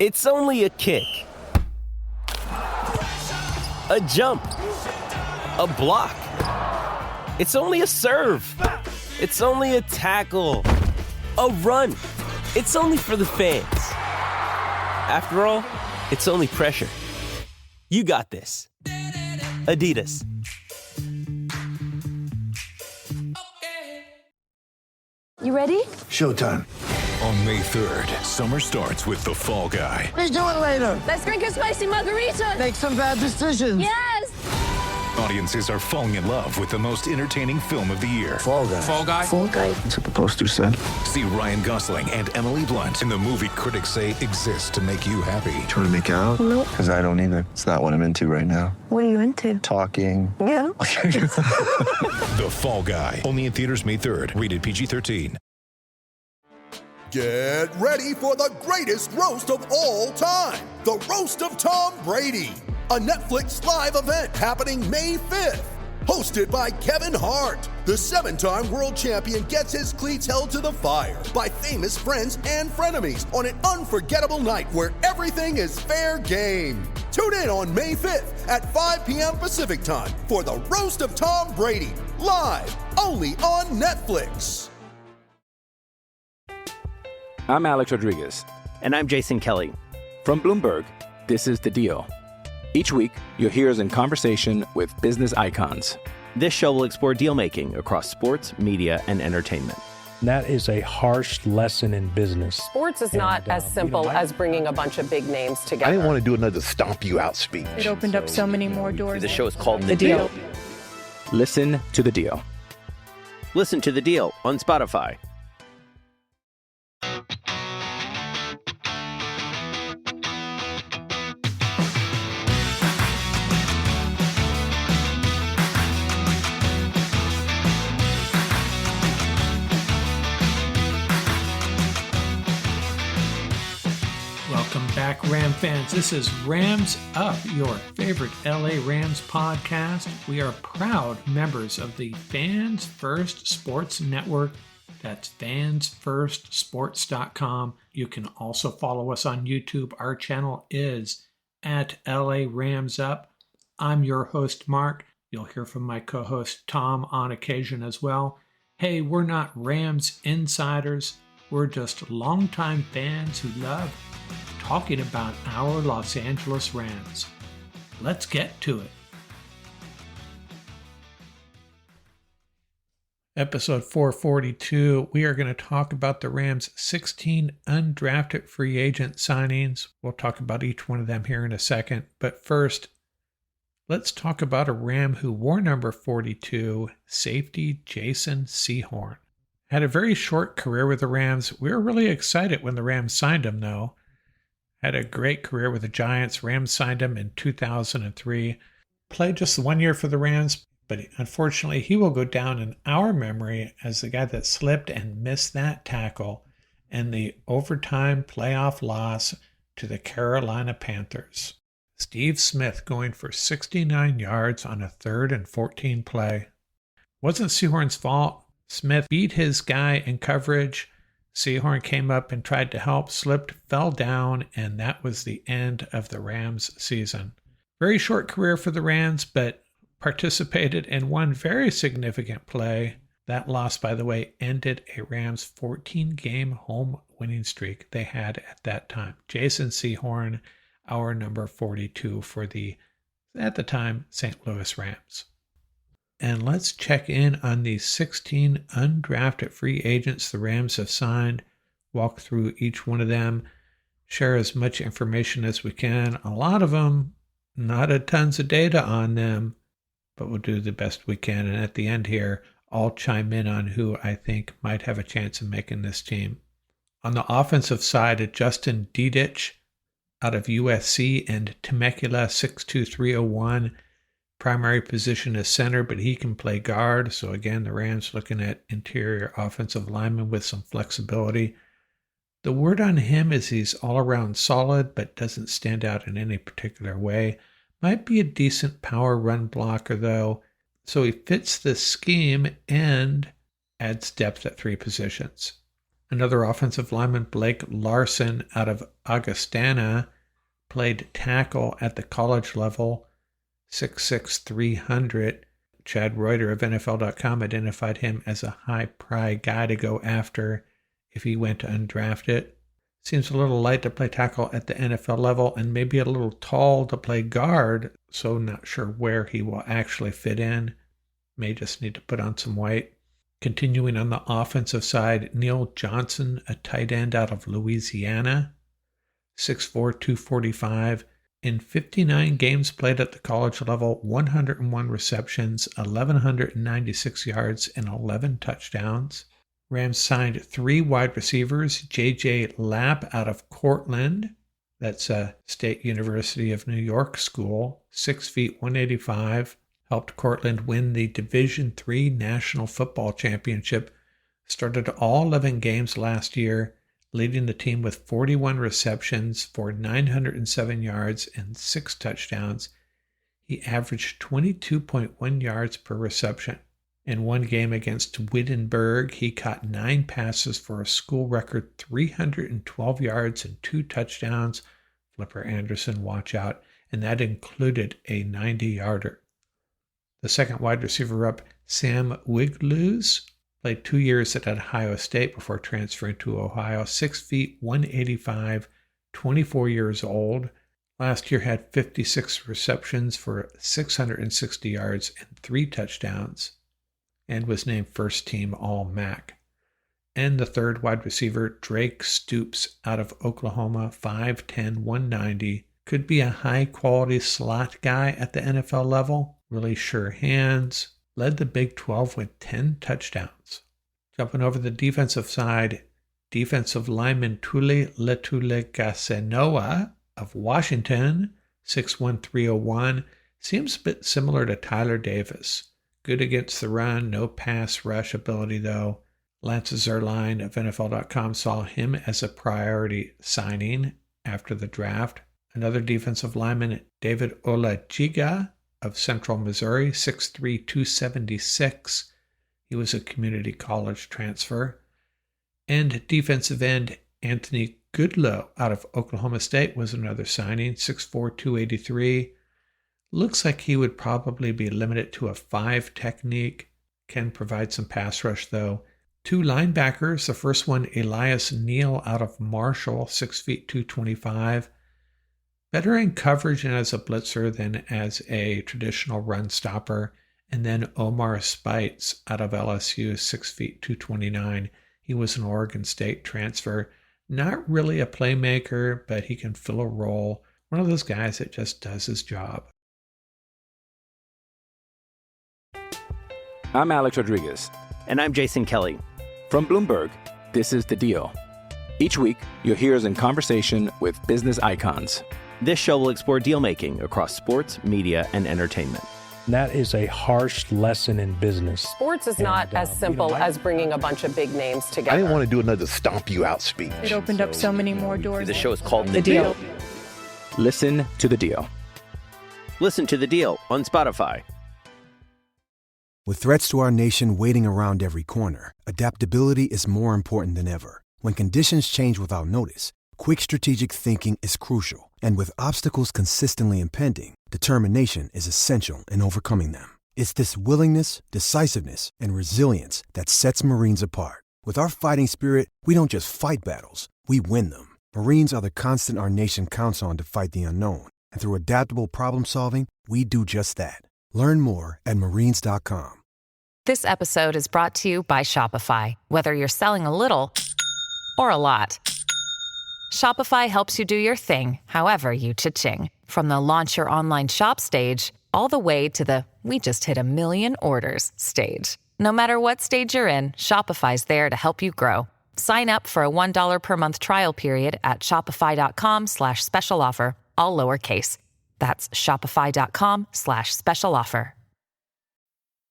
It's only a kick, a jump, a block. It's only a serve. It's only a tackle, a run. It's only for the fans. After all, it's only pressure. You got this. Adidas. You ready? Showtime. On May 3rd, summer starts with The Fall Guy. Let's do it later. Let's drink a spicy margarita. Make some bad decisions. Yes! Audiences are falling in love with the most entertaining film of the year. Fall Guy. Fall Guy? Fall Guy. That's what the poster said. See Ryan Gosling and Emily Blunt in the movie critics say exists to make you happy. Trying to make it out? Nope. Because I don't either. It's not what I'm into right now. What are you into? Talking. Yeah. The Fall Guy. Only in theaters May 3rd. Rated PG-13. Get ready for the greatest roast of all time, the Roast of Tom Brady, a Netflix live event happening May 5th. Hosted by Kevin Hart, the 7-time world champion gets his cleats held to the fire by famous friends and frenemies on an unforgettable night where everything is fair game. Tune in on May 5th at 5 p.m. Pacific time for the Roast of Tom Brady, live only on Netflix. I'm Alex Rodriguez. And I'm Jason Kelly. From Bloomberg, this is The Deal. Each week, you'll hear us in conversation with business icons. This show will explore deal-making across sports, media, and entertainment. That is a harsh lesson in business. Sports is not as simple as bringing a bunch of big names together. I didn't want to do another stomp you out speech. It opened up so many more doors. The show is called The Deal. Listen to The Deal. Listen to The Deal on Spotify. Welcome back, Ram fans. This is Rams Up, your favorite LA Rams podcast. We are proud members of the Fans First Sports Network. That's fansfirstsports.com. You can also follow us on YouTube. Our channel is at LA Rams Up. I'm your host, Mark. You'll hear from my co-host, Tom, on occasion as well. Hey, we're not Rams insiders. We're just longtime fans who love talking about our Los Angeles Rams. Let's get to it. Episode 442, we are going to talk about the Rams' 16 undrafted free agent signings. We'll talk about each one of them here in a second. But first, let's talk about a Ram who wore number 42, safety Jason Sehorn. Had a very short career with the Rams. We were really excited when the Rams signed him, though. Had a great career with the Giants. Rams signed him in 2003. Played just 1 year for the Rams, but unfortunately he will go down in our memory as the guy that slipped and missed that tackle and the overtime playoff loss to the Carolina Panthers. Steve Smith going for 69 yards on a 3rd and 14 play. Wasn't Sehorn's fault. Smith beat his guy in coverage. Sehorn came up and tried to help, slipped, fell down, and that was the end of the Rams season. Very short career for the Rams, but participated in one very significant play. That loss, by the way, ended a Rams 14-game home winning streak they had at that time. Jason Sehorn, our number 42 for the, at the time, St. Louis Rams. And let's check in on the 16 undrafted free agents the Rams have signed, walk through each one of them, share as much information as we can. A lot of them, not a tons of data on them, but we'll do the best we can. And at the end here, I'll chime in on who I think might have a chance of making this team. On the offensive side, Justin Dedich out of USC and Temecula 62301. Primary position is center, but he can play guard. So again, the Rams looking at interior offensive lineman with some flexibility. The word on him is he's all around solid, but doesn't stand out in any particular way. Might be a decent power run blocker though. So he fits the scheme and adds depth at 3 positions. Another offensive lineman, Blake Larson, out of Augustana, played tackle at the college level, 6'6", 300. Chad Reuter of NFL.com identified him as a high-pry guy to go after if he went undrafted. Seems a little light to play tackle at the NFL level and maybe a little tall to play guard, so not sure where he will actually fit in. May just need to put on some weight. Continuing on the offensive side, Neil Johnson, a tight end out of Louisiana, 6'4", 245. In 59 games played at the college level, 101 receptions, 1,196 yards, and 11 touchdowns. Rams signed 3 wide receivers, J.J. Lapp out of Cortland, that's a State University of New York school, 6 feet 185, helped Cortland win the Division III National Football Championship, started all 11 games last year, leading the team with 41 receptions for 907 yards and 6 touchdowns. He averaged 22.1 yards per reception. In one game against Wittenberg, he caught 9 passes for a school record 312 yards and 2 touchdowns. Flipper Anderson, watch out, and that included a 90-yarder. The second wide receiver up, Sam Wiglusz, played 2 years at Ohio State before transferring to Ohio, 6 feet 185, 24 years old. Last year had 56 receptions for 660 yards and 3 touchdowns, and was named first team All-MAC. And the third wide receiver, Drake Stoops out of Oklahoma, 5'10", 190, could be a high-quality slot guy at the NFL level, really sure hands, led the Big 12 with 10 touchdowns. Jumping over the defensive side, defensive lineman Tule Letuligasenoa of Washington, 6'1", 301, seems a bit similar to Tyler Davis. Good against the run, no pass rush ability though. Lance Zierlein of NFL.com saw him as a priority signing after the draft. Another defensive lineman, David Olajiga of Central Missouri, 6'3", 276. He was a community college transfer. And defensive end Anthony Goodlow out of Oklahoma State was another signing, 6'4", 283. Looks like he would probably be limited to a 5 technique. Can provide some pass rush though. 2 linebackers. The first one, Elias Neal out of Marshall, 6 feet 225. Better in coverage and as a blitzer than as a traditional run stopper. And then Omar Spites out of LSU, 6 feet 229. He was an Oregon State transfer. Not really a playmaker, but he can fill a role. One of those guys that just does his job. I'm Alex Rodriguez. And I'm Jason Kelly. From Bloomberg, this is The Deal. Each week, you'll hear us in conversation with business icons. This show will explore deal-making across sports, media, and entertainment. That is a harsh lesson in business. Sports is not as simple as bringing a bunch of big names together. I didn't want to do another stomp you out speech. It opened up so many more doors. The show is called The Deal. Listen to The Deal. Listen to The Deal on Spotify. With threats to our nation waiting around every corner, adaptability is more important than ever. When conditions change without notice, quick strategic thinking is crucial. And with obstacles consistently impending, determination is essential in overcoming them. It's this willingness, decisiveness, and resilience that sets Marines apart. With our fighting spirit, we don't just fight battles, we win them. Marines are the constant our nation counts on to fight the unknown. And through adaptable problem solving, we do just that. Learn more at marines.com. This episode is brought to you by Shopify. Whether you're selling a little or a lot, Shopify helps you do your thing, however you cha-ching. From the launch your online shop stage, all the way to the we just hit 1 million orders stage. No matter what stage you're in, Shopify's there to help you grow. Sign up for a $1 per month trial period at shopify.com/special offer, all lowercase. That's shopify.com/special offer.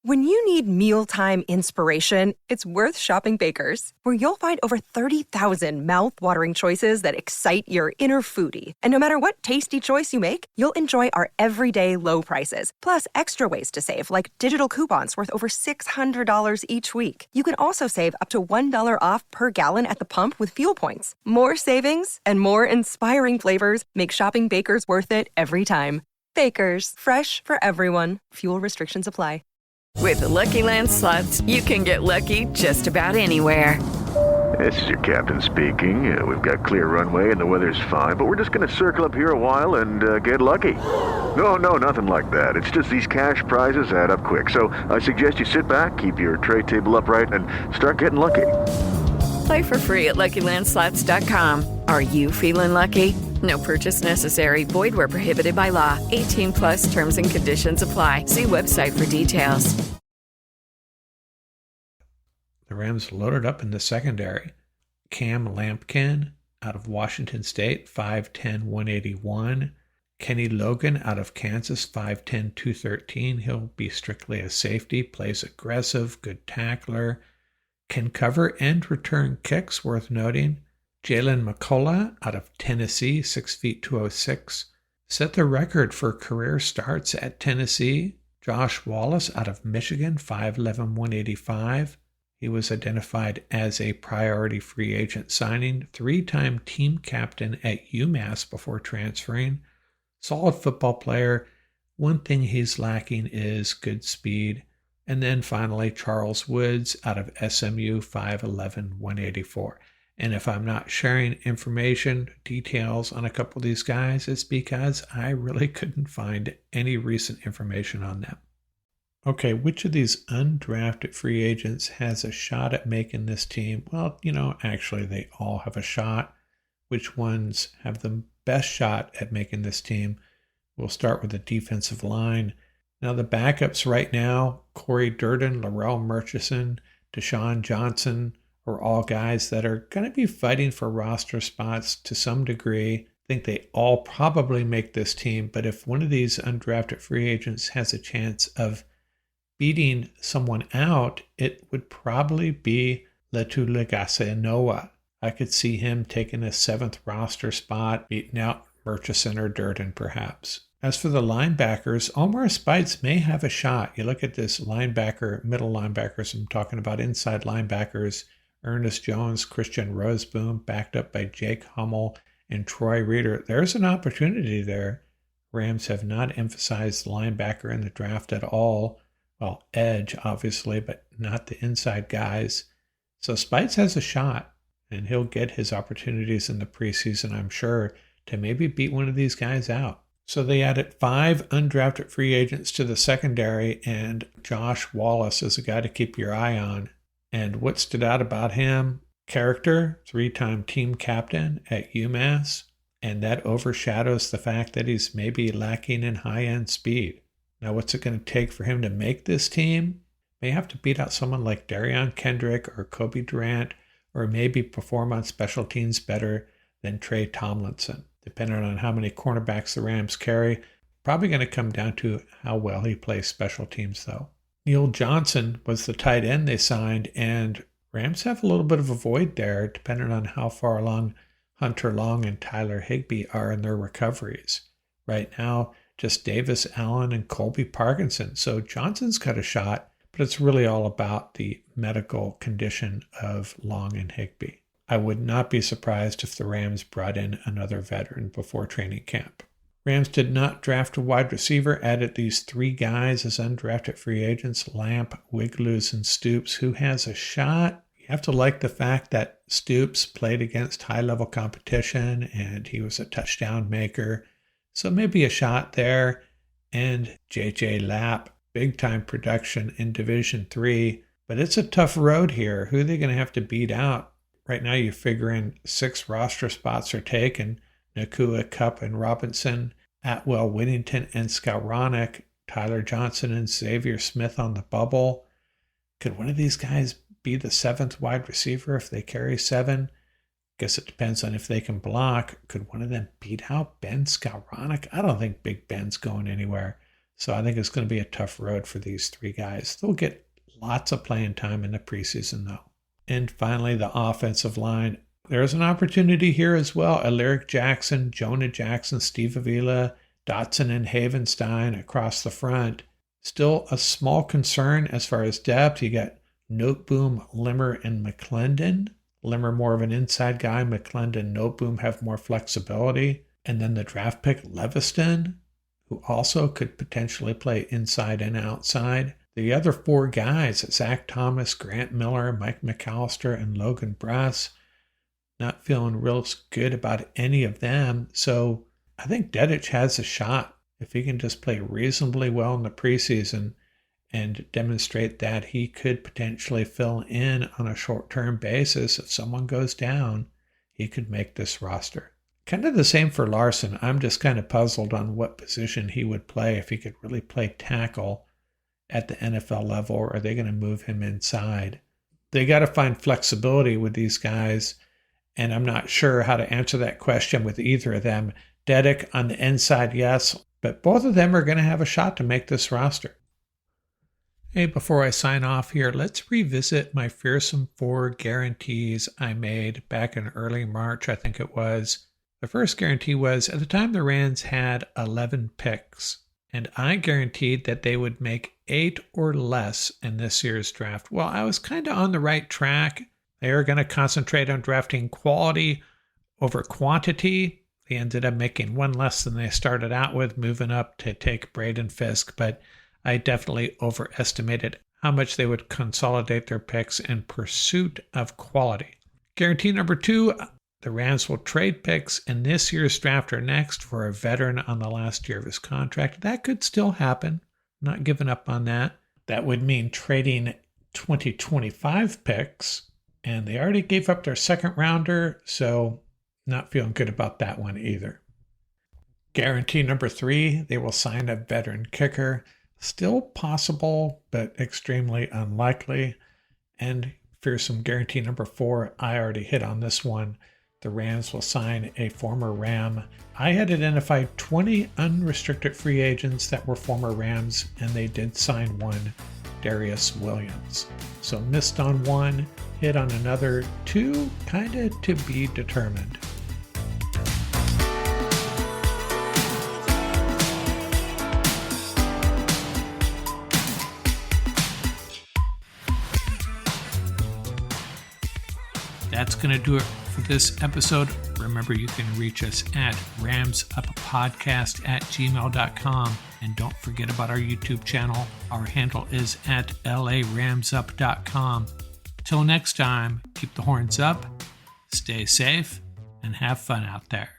When you need mealtime inspiration, it's worth shopping Baker's, where you'll find over 30,000 mouth-watering choices that excite your inner foodie. And no matter what tasty choice you make, you'll enjoy our everyday low prices, plus extra ways to save, like digital coupons worth over $600 each week. You can also save up to $1 off per gallon at the pump with fuel points. More savings and more inspiring flavors make shopping Baker's worth it every time. Baker's, fresh for everyone. Fuel restrictions apply. With the Lucky Land Slots, you can get lucky just about anywhere. This is your captain speaking. We've got clear runway and the weather's fine, but we're just going to circle up here a while and get lucky. No, nothing like that. It's just these cash prizes add up quick. So I suggest you sit back, keep your tray table upright, and start getting lucky. Play for free at LuckyLandSlots.com. Are you feeling lucky? No purchase necessary. Void where prohibited by law. 18 plus terms and conditions apply. See website for details. The Rams loaded up in the secondary. Cam Lampkin out of Washington State, 5'10", 181. Kenny Logan out of Kansas, 5'10", 213. He'll be strictly a safety, plays aggressive, good tackler, can cover and return kicks, worth noting. Jalen McCullough out of Tennessee, 6 feet 206, set the record for career starts at Tennessee. Josh Wallace out of Michigan, 5'11", 185. He was identified as a priority free agent signing, 3-time team captain at UMass before transferring. Solid football player. One thing he's lacking is good speed. And then finally, Charles Woods out of SMU, 5'11", 184. And if I'm not sharing information, details on a couple of these guys, it's because I really couldn't find any recent information on them. Okay, which of these undrafted free agents has a shot at making this team? Well, actually they all have a shot. Which ones have the best shot at making this team? We'll start with the defensive line. Now the backups right now, Corey Durden, Laurel Murchison, Deshaun Johnson, are all guys that are going to be fighting for roster spots to some degree. I think they all probably make this team, but if one of these undrafted free agents has a chance of beating someone out, it would probably be Letuligasenoa. I could see him taking a 7th roster spot, beating out Murchison or Durden perhaps. As for the linebackers, Omar Speights may have a shot. You look at this linebacker, middle linebackers, I'm talking about inside linebackers, Ernest Jones, Christian Roseboom, backed up by Jake Hummel and Troy Reeder. There's an opportunity there. Rams have not emphasized linebacker in the draft at all. Well, edge, obviously, but not the inside guys. So Speights has a shot, and he'll get his opportunities in the preseason, I'm sure, to maybe beat one of these guys out. So they added 5 undrafted free agents to the secondary, and Josh Wallace is a guy to keep your eye on. And what stood out about him? Character, 3-time team captain at UMass, and that overshadows the fact that he's maybe lacking in high-end speed. Now, what's it going to take for him to make this team? May have to beat out someone like Darion Kendrick or Kobe Durant, or maybe perform on special teams better than Trey Tomlinson. Depending on how many cornerbacks the Rams carry, probably going to come down to how well he plays special teams, though. Neil Johnson was the tight end they signed, and Rams have a little bit of a void there, depending on how far along Hunter Long and Tyler Higbee are in their recoveries. Right now, just Davis Allen and Colby Parkinson. So Johnson's got a shot, but it's really all about the medical condition of Long and Higbee. I would not be surprised if the Rams brought in another veteran before training camp. Rams did not draft a wide receiver, added these 3 guys as undrafted free agents, Lamp, Wiglues, and Stoops. Who has a shot? You have to like the fact that Stoops played against high-level competition, and he was a touchdown maker. So maybe a shot there. And J.J. Lapp, big-time production in Division III. But it's a tough road here. Who are they going to have to beat out? Right now you figure in 6 roster spots are taken. Nakua, Cup, and Robinson, Atwell, Whittington, and Skowronek, Tyler Johnson and Xavier Smith on the bubble. Could one of these guys be the 7th wide receiver if they carry 7? Guess it depends on if they can block. Could one of them beat out Ben Skowronek? I don't think Big Ben's going anywhere. So I think it's going to be a tough road for these three guys. They'll get lots of playing time in the preseason, though. And finally, the offensive line. There's an opportunity here as well. Alaric Jackson, Jonah Jackson, Steve Avila, Dotson, and Havenstein across the front. Still a small concern as far as depth. You got Noteboom, Limmer, and McClendon. Limmer more of an inside guy. McClendon, Noteboom have more flexibility. And then the draft pick, Leviston, who also could potentially play inside and outside. The other four guys, Zach Thomas, Grant Miller, Mike McAllister, and Logan Brass, not feeling real good about any of them. So I think Dedich has a shot if he can just play reasonably well in the preseason and demonstrate that he could potentially fill in on a short-term basis. If someone goes down, he could make this roster. Kind of the same for Larson. I'm just kind of puzzled on what position he would play, if he could really play tackle at the NFL level, or are they going to move him inside? They got to find flexibility with these guys, and I'm not sure how to answer that question with either of them. Dedich on the inside, yes, but both of them are going to have a shot to make this roster. Hey, before I sign off here, let's revisit my Fearsome 4 guarantees I made back in early March, I think it was. The first guarantee was, at the time the Rams had 11 picks, and I guaranteed that they would make 8 or less in this year's draft. Well, I was kind of on the right track. They were going to concentrate on drafting quality over quantity. They ended up making one less than they started out with, moving up to take Braden Fisk, but I definitely overestimated how much they would consolidate their picks in pursuit of quality. Guarantee number 2, the Rams will trade picks in this year's draft or next for a veteran on the last year of his contract. That could still happen. Not giving up on that. That would mean trading 2025 picks, and they already gave up their second rounder, so not feeling good about that one either. Guarantee number 3, they will sign a veteran kicker. Still possible, but extremely unlikely. And Fearsome guarantee number 4, I already hit on this one. The Rams will sign a former Ram. I had identified 20 unrestricted free agents that were former Rams, and they did sign one, Darius Williams. So missed on one, hit on another, 2 kind of to be determined. That's going to do it for this episode. Remember, you can reach us at ramsuppodcast@gmail.com. And don't forget about our YouTube channel. Our handle is at laramsup.com. Till next time, keep the horns up, stay safe, and have fun out there.